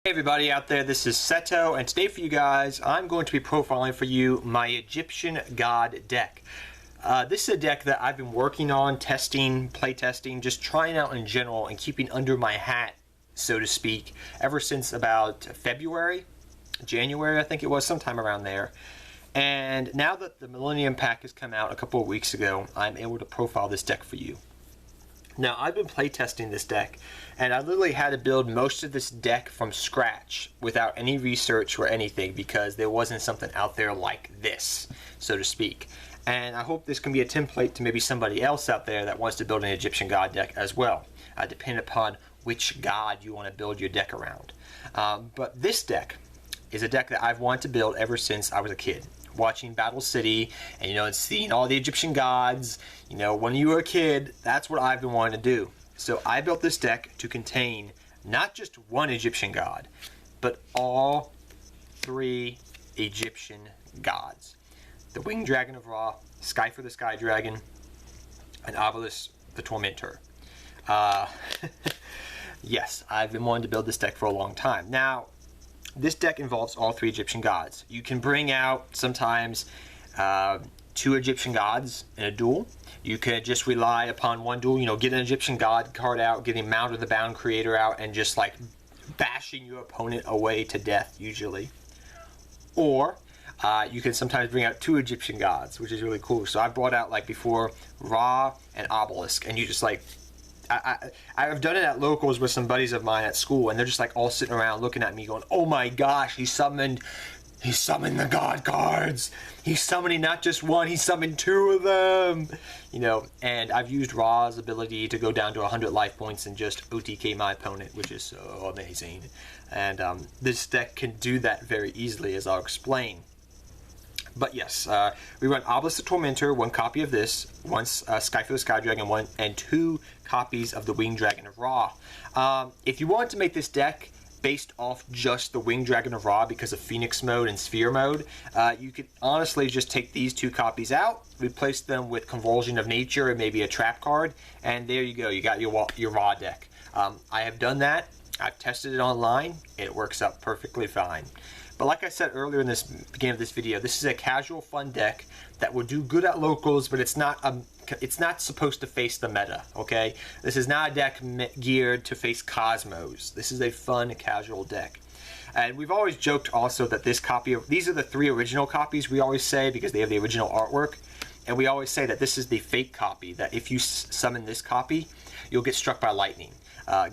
Hey everybody out there, this is Seto, and today for you guys, I'm going to be profiling for you my Egyptian God deck. This is a deck that I've been working on, testing, playtesting, just trying out in general and keeping under my hat, so to speak, ever since about January I think it was, sometime around there. And now that the Millennium Pack has come out a couple of weeks ago, I'm able to profile this deck for you. Now, I've been playtesting this deck, and I literally had to build most of this deck from scratch without any research or anything because there wasn't something out there like this, so to speak. And I hope this can be a template to maybe somebody else out there that wants to build an Egyptian God deck as well, depending upon which god you want to build your deck around. But this deck is a deck that I've wanted to build ever since I was a kid. Watching Battle City and and seeing all the Egyptian gods, when you were a kid, that's what I've been wanting to do. So I built this deck to contain not just one Egyptian god, but all three Egyptian gods. The Winged Dragon of Ra, Skyfer the Sky Dragon, and Obelisk the Tormentor. Yes, I've been wanting to build this deck for a long time. Now, this deck involves all three Egyptian gods. You can bring out sometimes two Egyptian gods in a duel. You could just rely upon one duel, get an Egyptian god card out, getting Mount of the Bound Creator out, and just like bashing your opponent away to death usually. Or you can sometimes bring out two Egyptian gods, which is really cool. So I brought out, like before, Ra and Obelisk, and you just like I've done it at locals with some buddies of mine at school, and they're just like all sitting around looking at me going, oh my gosh, he summoned the god cards. He's summoning not just one, he summoned two of them. And I've used Ra's ability to go down to 100 life points and just OTK my opponent, which is so amazing. And this deck can do that very easily, as I'll explain. But yes, we run Obelisk the Tormentor, one copy of this, one Skyfer the Sky Dragon, and two copies of the Winged Dragon of Ra. If you want to make this deck based off just the Winged Dragon of Ra because of Phoenix mode and Sphere mode, you could honestly just take these two copies out, replace them with Convulsion of Nature and maybe a trap card, and there you go, you got your Ra deck. I have done that, I've tested it online, it works out perfectly fine. But like I said earlier in this beginning of this video, this is a casual, fun deck that will do good at locals, but it's not supposed to face the meta. Okay, this is not a deck geared to face Cosmos. This is a fun, casual deck. And we've always joked also that these are the three original copies. We always say because they have the original artwork, and we always say that this is the fake copy. That if you summon this copy, you'll get struck by lightning.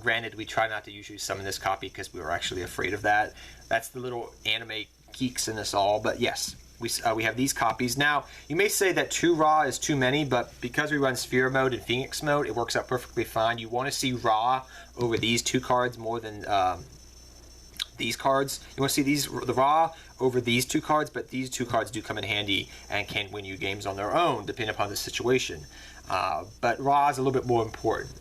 Granted, we try not to usually summon this copy because we were actually afraid of that. That's the little anime geeks in us all. But yes, we have these copies. Now, you may say that 2 Ra is too many, but because we run Sphere mode and Phoenix mode, it works out perfectly fine. You want to see Ra over these two cards more than these cards. You want to see the Ra over these two cards, but these two cards do come in handy and can win you games on their own, depending upon the situation. But Ra is a little bit more important.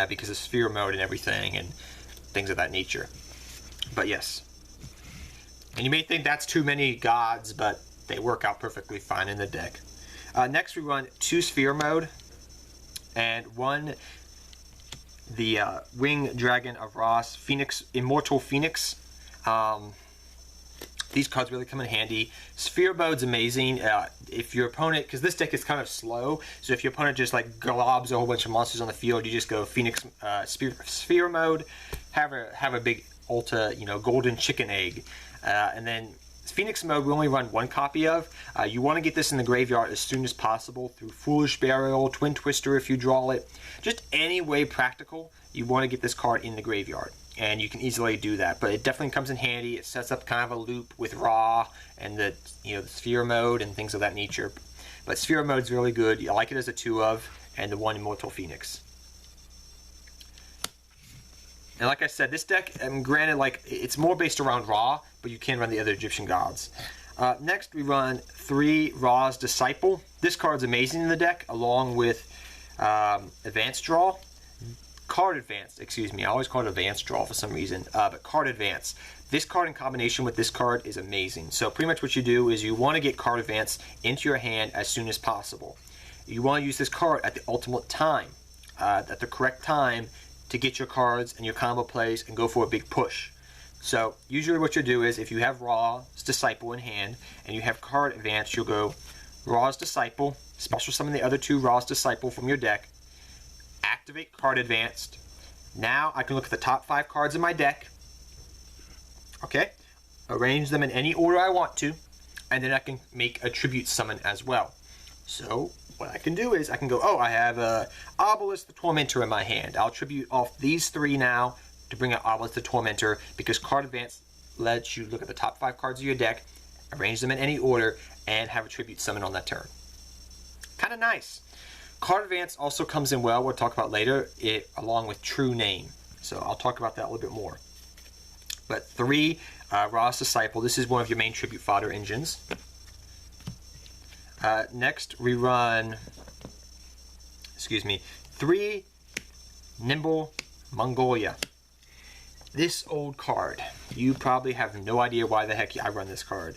Because of Sphere mode and everything and things of that nature. But yes. And you may think that's too many gods, but they work out perfectly fine in the deck. Next we run 2 Sphere mode and 1 the Winged Dragon of Ra, Immortal Phoenix. These cards really come in handy. Sphere mode's amazing. If your opponent, because this deck is kind of slow, so if your opponent just like globs a whole bunch of monsters on the field, you just go Phoenix Sphere mode, have a big Ulta, golden chicken egg, and then Phoenix mode we only run 1 copy of. You want to get this in the graveyard as soon as possible through Foolish Burial, Twin Twister if you draw it, just any way practical. You want to get this card in the graveyard. And you can easily do that, but it definitely comes in handy. It sets up kind of a loop with Ra and the the Sphere mode and things of that nature. But Sphere mode's really good. I like it as a 2 of, and the 1 Immortal Phoenix. And like I said, this deck, granted, like it's more based around Ra, but you can run the other Egyptian gods. Next, we run 3 Ra's Disciple. This card's amazing in the deck, along with Advanced Draw. Card Advance, excuse me, I always call it Advanced Draw for some reason, but Card Advance. This card in combination with this card is amazing. So pretty much what you do is you want to get Card Advance into your hand as soon as possible. You want to use this card at the ultimate time, at the correct time to get your cards and your combo plays and go for a big push. So usually what you'll do is, if you have Ra's Disciple in hand and you have card advance, you'll go Ra's Disciple, special summon the other 2 Ra's Disciple from your deck, activate card advanced. Now I can look at the top 5 cards in my deck, okay, arrange them in any order I want to, and then I can make a tribute summon as well. So what I can do is I can go, oh, I have a Obelisk the Tormentor in my hand. I'll tribute off these 3 now to bring out Obelisk the Tormentor, because card advance lets you look at the top 5 cards of your deck, arrange them in any order, and have a tribute summon on that turn. Kind of nice. Card advance also comes in well, we'll talk about later, along with True Name. So I'll talk about that a little bit more. But 3, Ra's Disciple, this is one of your main tribute fodder engines. Next we run, 3 Nimble Mongolia. This old card, you probably have no idea why the heck I run this card.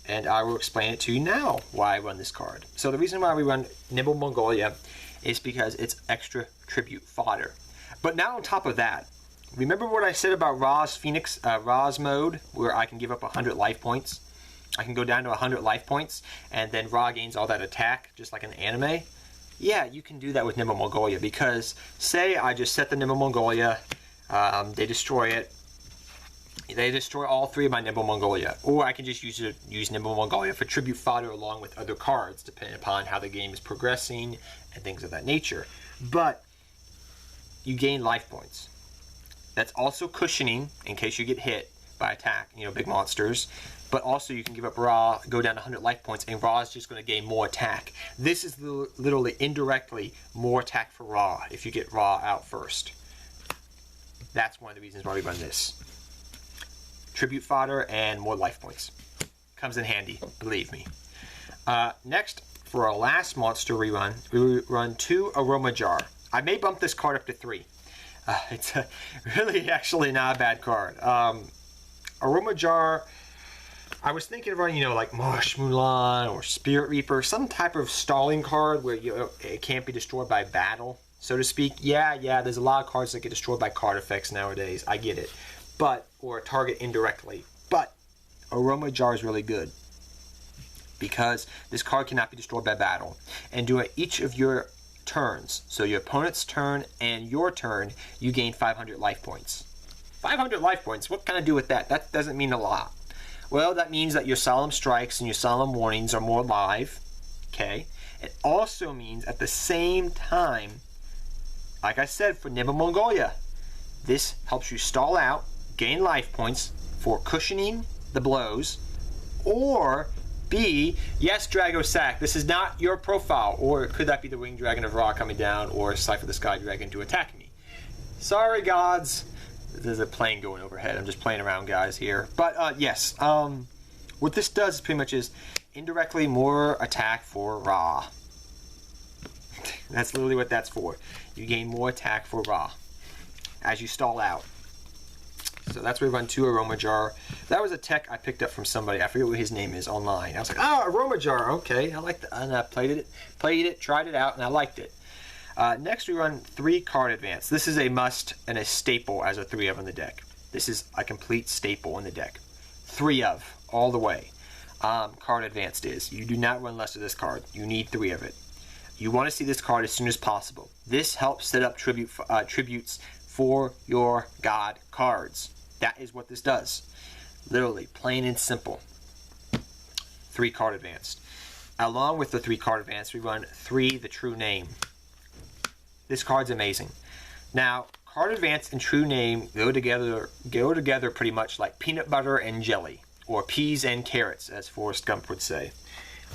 And I will explain it to you now why I run this card. So the reason why we run Nimble Mongolia is because it's extra tribute fodder. But now on top of that, remember what I said about Ra's mode, where I can give up 100 life points? I can go down to 100 life points, and then Ra gains all that attack, just like in the anime. Yeah, you can do that with Nimble Mongolia, because say I just set the Nimble Mongolia, they destroy it. They destroy all 3 of my Nimble Mongolia. Or I can just use Nimble Mongolia for tribute fodder along with other cards, depending upon how the game is progressing and things of that nature. But you gain life points. That's also cushioning in case you get hit by attack, big monsters. But also you can give up Ra, go down to 100 life points, and Ra is just going to gain more attack. This is literally indirectly more attack for Ra if you get Ra out first. That's one of the reasons why we run this. Tribute fodder and more life points. Comes in handy, believe me. Next, for our last monster we run 2 Aroma Jar. I may bump this card up to 3. It's really actually not a bad card. Aroma Jar, I was thinking of running, like Marsh Mulan or Spirit Reaper, some type of stalling card where it can't be destroyed by battle, so to speak. Yeah, there's a lot of cards that get destroyed by card effects nowadays. I get it. Or target indirectly. But Aroma Jar is really good, because this card cannot be destroyed by battle. And during each of your turns, so your opponent's turn and your turn, you gain 500 life points. 500 life points, what can I do with that? That doesn't mean a lot. Well, that means that your solemn strikes and your solemn warnings are more live. Okay. It also means at the same time, like I said for Nimble Mongolia, this helps you stall out, gain life points for cushioning the blows, or B, yes, Dragosack, this is not your profile, or could that be the Winged Dragon of Ra coming down, or Cypher the Sky Dragon to attack me? Sorry, gods. There's a plane going overhead. I'm just playing around, guys, here. But, yes, what this does is pretty much is indirectly more attack for Ra. That's literally what that's for. You gain more attack for Ra as you stall out. So that's where we run 2 Aroma Jar. That was a tech I picked up from somebody. I forget what his name is online. I was like, Aroma Jar, okay. I like that. And I played it, tried it out, and I liked it. Next we run 3 Card Advance. This is a must and a staple as a 3 of in the deck. This is a complete staple in the deck. 3 of, all the way. Card Advanced is. You do not run less of this card. You need 3 of it. You want to see this card as soon as possible. This helps set up tributes for your God cards. That is what this does. Literally, plain and simple. 3 Card Advanced. Along with the 3 Card Advanced, we run 3 The True Name. This card's amazing. Now, Card Advance and True Name go together pretty much like peanut butter and jelly, or peas and carrots, as Forrest Gump would say.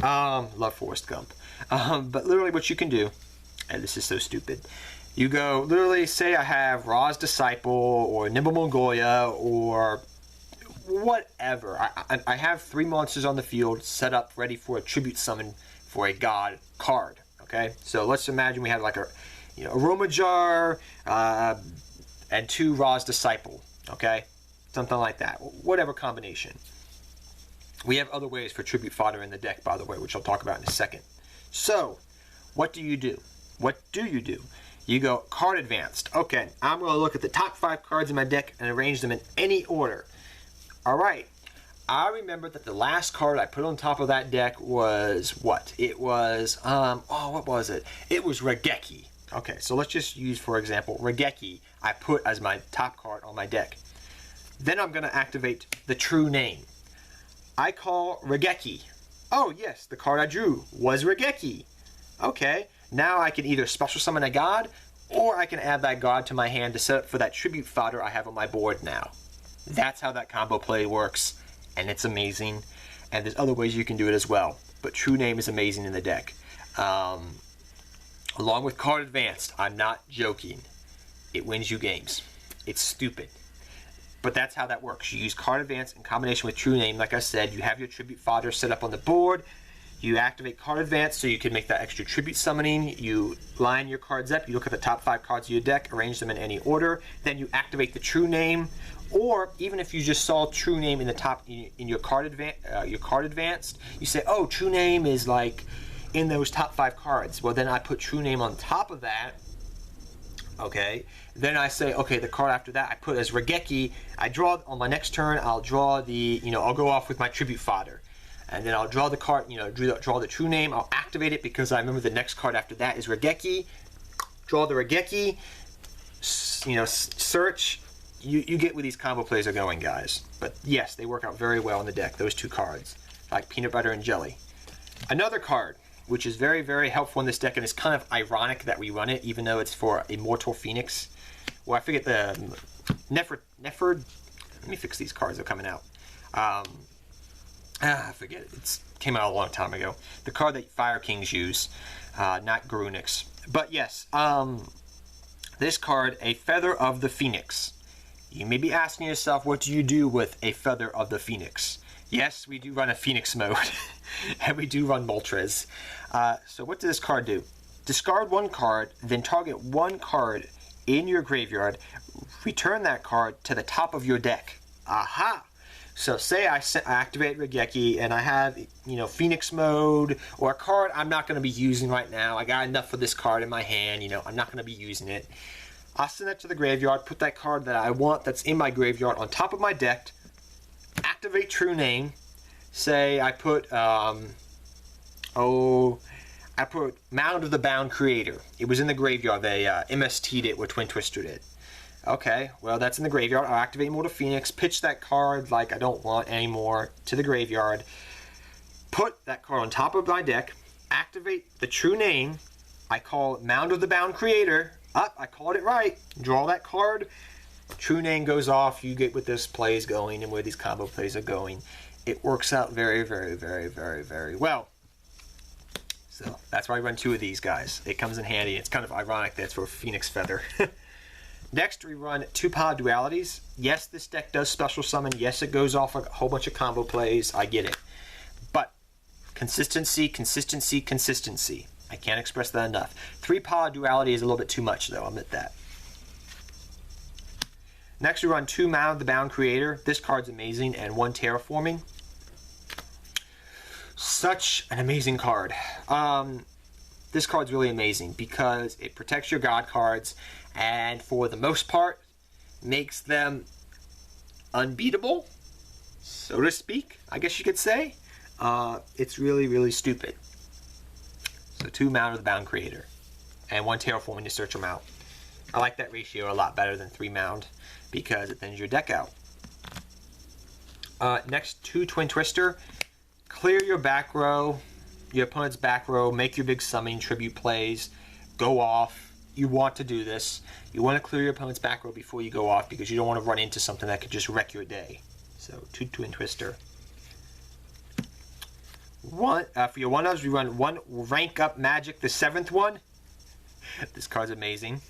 Love Forrest Gump. But literally what you can do, and this is so stupid, you go, literally, say I have Ra's Disciple, or Nimble Mongolia, or whatever. I have 3 monsters on the field set up ready for a tribute summon for a god card, okay? So let's imagine we have like a Aroma Jar and 2 Ra's Disciple, okay? Something like that, whatever combination. We have other ways for tribute fodder in the deck, by the way, which I'll talk about in a second. So, what do you do? What do you do? You go card advanced. Okay, I'm going to look at the top 5 cards in my deck and arrange them in any order. All right. I remember that the last card I put on top of that deck was what? It was, what was it? It was Regeki. Okay, so let's just use, for example, Regeki I put as my top card on my deck. Then I'm going to activate the true name. I call Regeki. Oh yes, the card I drew was Regeki. Okay, now I can either special summon a god, or I can add that god to my hand to set up for that tribute fodder I have on my board now. That's how that combo play works, and it's amazing. And there's other ways you can do it as well, but true name is amazing in the deck. Along with card advanced, I'm not joking. It wins you games. It's stupid. But that's how that works. You use card advance in combination with true name. Like I said, you have your tribute fodder set up on the board. You activate card advance so you can make that extra tribute summoning. You line your cards up. You look at the top 5 cards of your deck, arrange them in any order. Then you activate the true name. Or even if you just saw true name in the top in your card advanced, you say, oh, true name is like in those top 5 cards. Well, then I put true name on top of that. Okay, then I say, okay, the card after that I put as Regeki. I draw on my next turn. I'll draw the, I'll go off with my tribute fodder, and then I'll draw the card. Draw the true name. I'll activate it because I remember the next card after that is Regeki. Draw the Regeki. Search. You get where these combo plays are going, guys. But yes, they work out very well in the deck. Those 2 cards, like peanut butter and jelly. Another card, which is very, very helpful in this deck, and it's kind of ironic that we run it, even though it's for Immortal Phoenix. Well, I forget the Nepherd. Let me fix these cards that are coming out. I forget it. It came out a long time ago. The card that Fire Kings use, not Garunix. But yes, this card, a Feather of the Phoenix. You may be asking yourself, what do you do with a Feather of the Phoenix? Yes, we do run a Phoenix mode, and we do run Moltres. So what does this card do? Discard 1 card, then target 1 card in your graveyard. Return that card to the top of your deck. Aha! So say I activate Regeki, and I have, Phoenix mode, or a card I'm not going to be using right now. I got enough for this card in my hand, I'm not going to be using it. I'll send that to the graveyard, put that card that I want that's in my graveyard on top of my deck, activate true name. Say I put I put Mound of the Bound Creator. It was in the graveyard. They MST'd it, or Twin Twistered it. Okay, well that's in the graveyard. I'll activate Immortal Phoenix, pitch that card like I don't want anymore to the graveyard, put that card on top of my deck, activate the true name. I call it Mound of the Bound Creator. I called it right. Draw that card. True name goes off. You get what this play is going and where these combo plays are going. It works out very, very, very, very, very well. So that's why I run 2 of these guys. It comes in handy. It's kind of ironic that it's for Phoenix Feather. Next, we run 2 power dualities. Yes, this deck does special summon. Yes, it goes off a whole bunch of combo plays. I get it. But consistency, consistency, consistency. I can't express that enough. 3 power duality is a little bit too much, though. I'll admit that. Next, we run 2 Mound of the Bound Creator. This card's amazing, and 1 Terraforming. Such an amazing card. This card's really amazing because it protects your god cards, and for the most part, makes them unbeatable, so to speak, I guess you could say. It's really, really stupid. So 2 Mound of the Bound Creator, and 1 Terraforming to search them out. I like that ratio a lot better than 3 Mound, because it thins your deck out. Next, 2 Twin Twister. Clear your back row, your opponent's back row, make your big summoning tribute plays, go off. You want to do this. You want to clear your opponent's back row before you go off because you don't want to run into something that could just wreck your day. So 2 Twin Twister. For your 1-ofs, we run 1 Rank Up Magic, the 7th one. This card's amazing.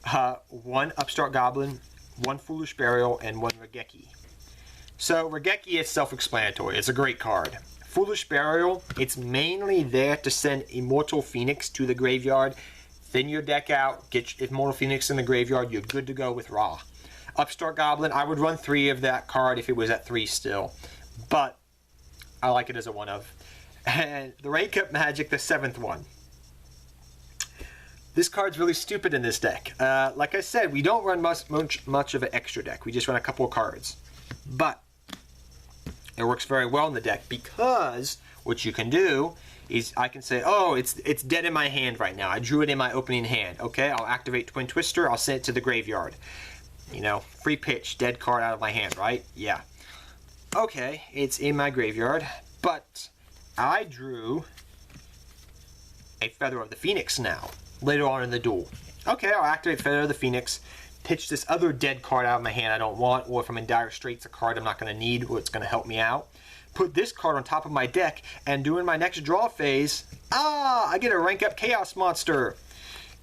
1 Upstart Goblin, 1 Foolish Burial, and 1 Regeki. So Regeki is self-explanatory. It's a great card. Foolish Burial, it's mainly there to send Immortal Phoenix to the graveyard. Thin your deck out, get Immortal Phoenix in the graveyard, you're good to go with Ra. Upstart Goblin, I would run 3 of that card if it was at 3 still. But I like it as a 1-of. And the Rank Up Magic, the 7th one. This card's really stupid in this deck. Like I said, we don't run much of an extra deck. We just run a couple of cards. But it works very well in the deck because what you can do is I can say, oh, it's dead in my hand right now. I drew it in my opening hand. Okay, I'll activate Twin Twister. I'll send it to the graveyard. You know, free pitch, dead card out of my hand, right? Yeah. Okay, it's in my graveyard, but I drew a Feather of the Phoenix now, later on in the duel. Okay, I'll activate Feather of the Phoenix, pitch this other dead card out of my hand I don't want, or if I'm in dire straits, a card I'm not going to need, or it's going to help me out. Put this card on top of my deck, and during my next draw phase, I get a rank up Chaos Monster.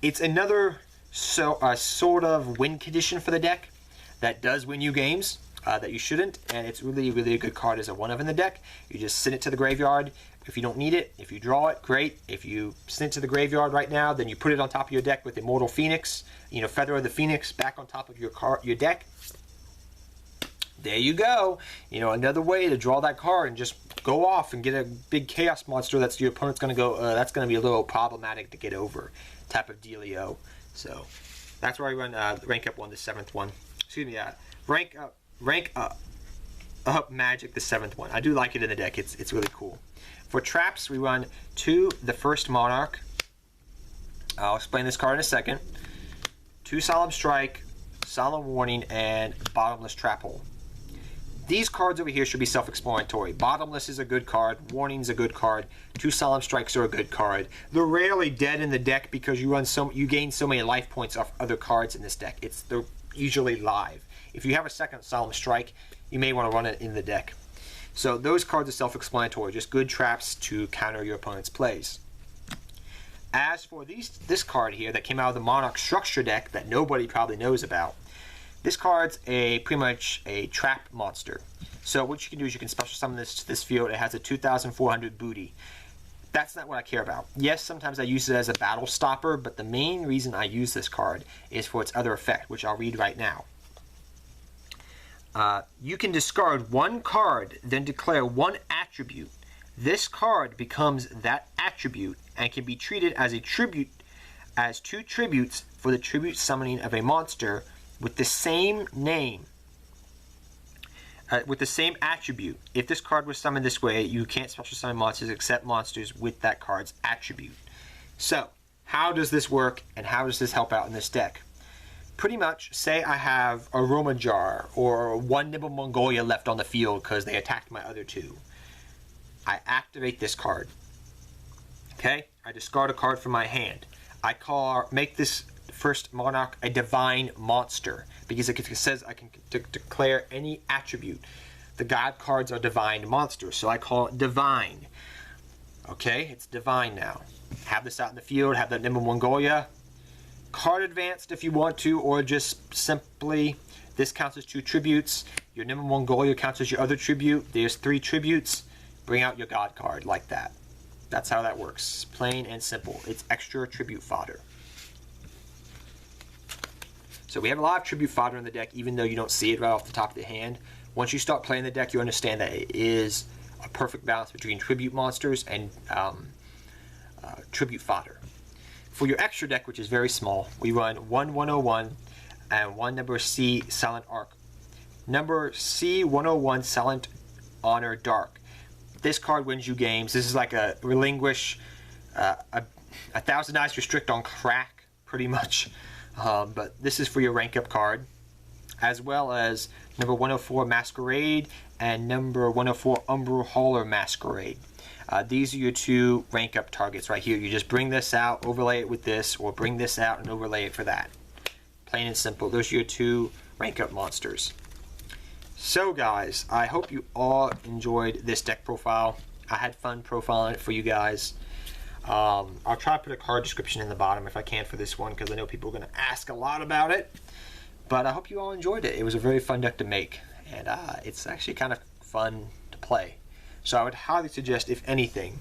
It's another sort of win condition for the deck that does win you games that you shouldn't, and it's really a good card as a 1-of in the deck. You just send it to the graveyard. If you don't need it, if you draw it, great. If you send it to the graveyard right now, then you put it on top of your deck with Immortal Phoenix, you know, Feather of the Phoenix back on top of your deck. There you go. You know, another way to draw that card and just go off and get a big Chaos Monster that's your opponent's going to go, that's going to be a little problematic to get over type of dealio. So that's where I run rank up 1, the 7th one. Excuse me, rank up Magic, the 7th one. I do like it in the deck. It's really cool. For traps, we run 2, the First Monarch. I'll explain this card in a second. 2 Solemn Strike, Solemn Warning, and Bottomless Trap Hole. These cards over here should be self-explanatory. Bottomless is a good card. Warning's a good card. 2 Solemn Strikes are a good card. They're rarely dead in the deck because you gain so many life points off other cards in this deck. They're usually live. If you have a second Solemn Strike, you may want to run it in the deck. So those cards are self-explanatory, just good traps to counter your opponent's plays. As for this card here that came out of the Monarch Structure deck that nobody probably knows about, this card's pretty much a trap monster. So what you can do is you can special summon this to this field. It has a 2,400 booty. That's not what I care about. Yes, sometimes I use it as a battle stopper, but the main reason I use this card is for its other effect, which I'll read right now. You can discard 1 card, then declare 1 attribute. This card becomes that attribute and can be treated as a tribute, as 2 tributes for the tribute summoning of a monster with the same name, with the same attribute. If this card was summoned this way, you can't special summon monsters except monsters with that card's attribute. So, how does this work, and how does this help out in this deck? Pretty much, say I have a Roma Jar or 1 Nimble Mongolia left on the field because they attacked my other 2. I activate this card. Okay? I discard a card from my hand. I make this First Monarch a Divine Monster because it says I can declare any attribute. The God cards are Divine Monsters, so I call it Divine. Okay? It's Divine now. Have this out in the field, have that Nimble Mongolia. Card advanced if you want to, or just simply this counts as 2 tributes. Your Nimble Mongolia counts as your other tribute. There's 3 tributes. Bring out your God card like that. That's how that works. Plain and simple. It's extra tribute fodder. So we have a lot of tribute fodder in the deck, even though you don't see it right off the top of the hand. Once you start playing the deck, you understand that it is a perfect balance between tribute monsters and tribute fodder. For your extra deck, which is very small, we run 1 101 and 1 number C Silent Arc. Number C 101 Silent Honor Dark. This card wins you games. This is like a relinquish, a Thousand Eyes Restrict on crack, pretty much. But this is for your rank up card, as well as number 104 Masquerade and number 104 Umbral Hauler Masquerade. These are your 2 rank up targets right here. You just bring this out, overlay it with this, or bring this out and overlay it for that. Plain and simple. Those are your 2 rank up monsters. So guys, I hope you all enjoyed this deck profile. I had fun profiling it for you guys. I'll try to put a card description in the bottom if I can for this one, because I know people are going to ask a lot about it. But I hope you all enjoyed it. It was a very fun deck to make, and it's actually kind of fun to play. So I would highly suggest, if anything,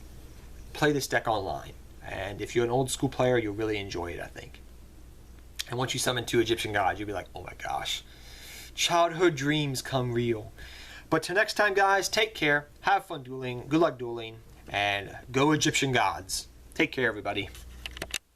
play this deck online. And if you're an old school player, you'll really enjoy it, I think. And once you summon 2 Egyptian gods, you'll be like, oh my gosh, childhood dreams come real. But till next time, guys, take care, have fun dueling, good luck dueling, and go Egyptian gods. Take care, everybody.